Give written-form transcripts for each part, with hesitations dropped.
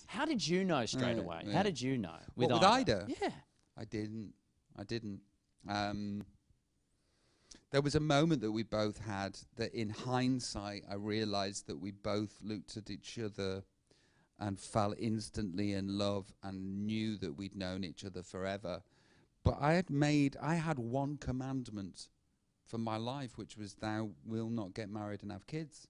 How did you know straight away? Yeah. How did you know? With Ida? Yeah. I didn't. There was a moment that we both had that in hindsight, I realized that we both looked at each other and fell instantly in love and knew that we'd known each other forever. But I had one commandment for my life, which was thou will not get married and have kids.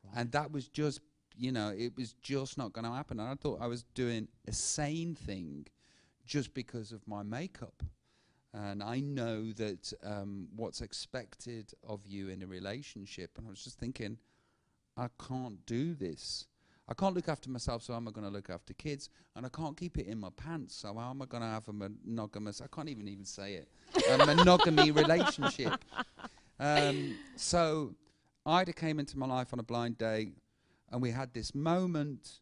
Right. And that was just, it was just not going to happen. And I thought I was doing a sane thing just because of my makeup. And I know that what's expected of you in a relationship. And I was just thinking, I can't do this. I can't look after myself, so how am I going to look after kids? And I can't keep it in my pants, so how am I going to have a monogamous, I can't even say it, a monogamy relationship. So Ida came into my life on a blind date, and we had this moment,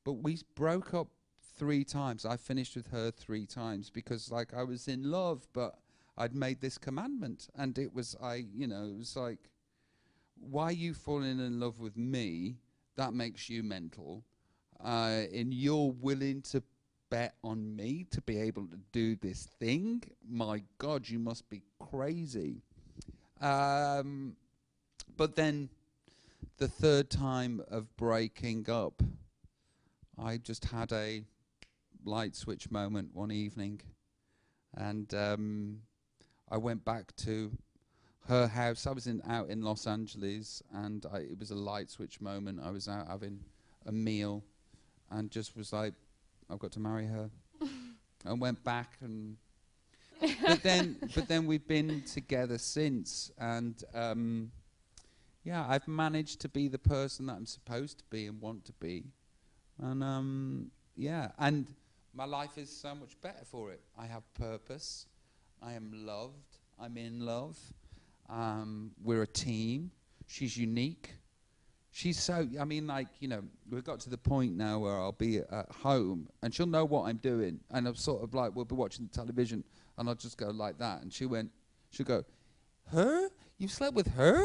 but we broke up 3 times. I finished with her 3 times because I was in love, but I'd made this commandment, and it was it was like, why are you falling in love with me? That makes you mental, and you're willing to bet on me to be able to do this thing. My God, you must be crazy. But then the 3rd time of breaking up, I just had a light switch moment one evening, and I went back to her house. I was out in Los Angeles, and it was a light switch moment. I was out having a meal, and just was like, I've got to marry her. And went back, and but then we've been together since, and I've managed to be the person that I'm supposed to be and want to be, and and my life is so much better for it. I have purpose. I am loved. I'm in love. We're a team. She's unique. She's so, we've got to the point now where I'll be at home and she'll know what I'm doing. And I'm sort of like, we'll be watching the television and I'll just go like that. And she'll go, her? You slept with her?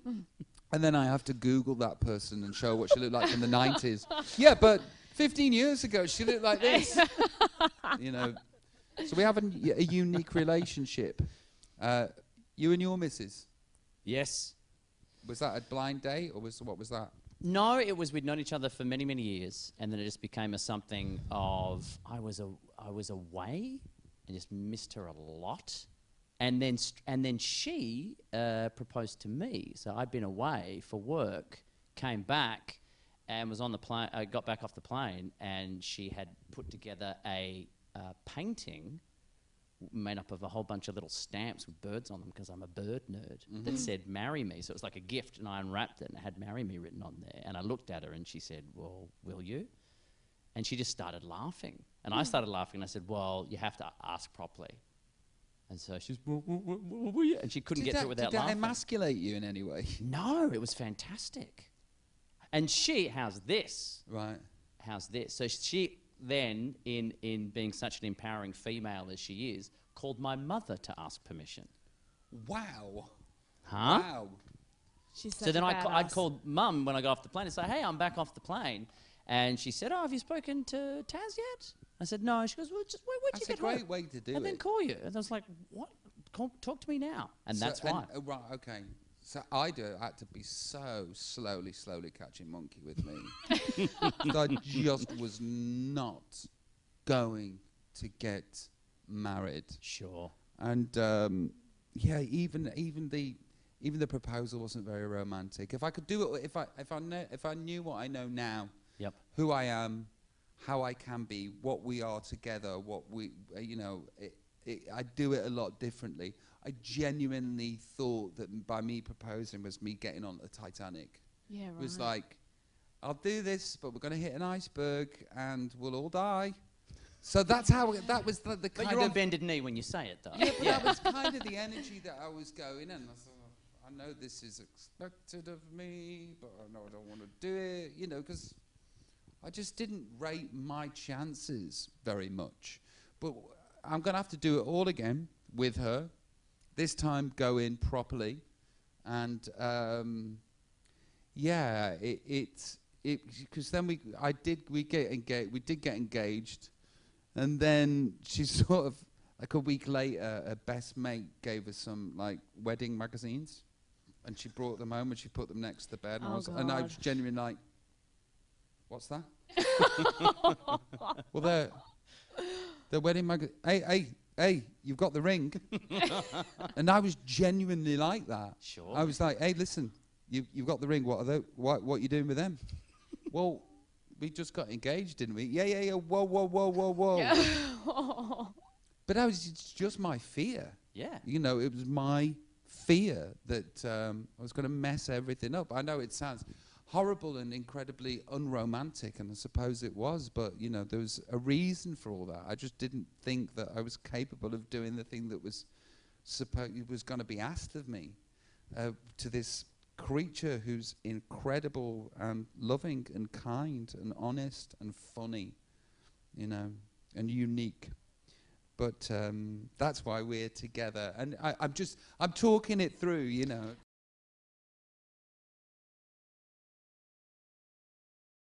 And then I have to Google that person and show what she looked like from the 90s. Yeah, but 15 years ago, she looked like this. So we have a unique relationship. You and your missus? Yes. Was that a blind date, or what was that? No, it was, we'd known each other for many, many years, and then it just became something of I was away and just missed her a lot, and then she proposed to me. So I'd been away for work, came back, and was on the plane. I got back off the plane, and she had put together a painting made up of a whole bunch of little stamps with birds on them, because I'm a bird nerd, that said marry me. So it was like a gift, and I unwrapped it and it had marry me written on there. And I looked at her and she said, well, will you? And she just started laughing. And I started laughing, and I said, well, you have to ask properly. And so she was, will you? And she couldn't get through it without laughing. Did that emasculate you in any way? No, it was fantastic. And how's this? Right. How's this? So she then, in being such an empowering female as she is, called my mother to ask permission. Wow. Huh? Wow. She's such So then a I'd badass. called Mum when I got off the plane and say, hey, I'm back off the plane. And she said, oh, have you spoken to Taz yet? I said, no. She goes, well, just where'd you get home? That's a great way to do it. And then call you. And I was like, what? Talk to me now. And that's why. Right, okay. So Ida had to be so slowly catching monkey with me. I just was not going to get married. Sure. And even the proposal wasn't very romantic. If I could do it, if I knew what I know now, Yep. who I am, how I can be, what we are together, what we, I'd do it a lot differently. I genuinely thought that by me proposing was me getting on the Titanic. Yeah, right. It was like, I'll do this, but we're going to hit an iceberg and we'll all die. So that's how that was the kind of. But you're on bended knee when you say it, though. Yeah, but that was kind of the energy that I was going in. I thought, I know this is expected of me, but I know I don't want to do it, because I just didn't rate my chances very much. But I'm going to have to do it all again with her. This time go in properly. And, because then we did get engaged, and then she sort of like a week later, her best mate gave us some like wedding magazines, and she brought them home and she put them next to the bed, and I was genuinely like, "What's that?" Well, the wedding magazine. Hey, you've got the ring. And I was genuinely like that. Sure. I was like, hey, listen, you've got the ring. What are you doing with them? Well, we just got engaged, didn't we? Yeah. Whoa. Yeah. But it's just my fear. Yeah. You know, it was my fear that I was going to mess everything up. I know it sounds horrible and incredibly unromantic, and I suppose it was, but, you know, there was a reason for all that. I just didn't think that I was capable of doing the thing that was going to be asked of me to this creature who's incredible and loving and kind and honest and funny, you know, and unique. But that's why we're together. And I'm talking it through, you know.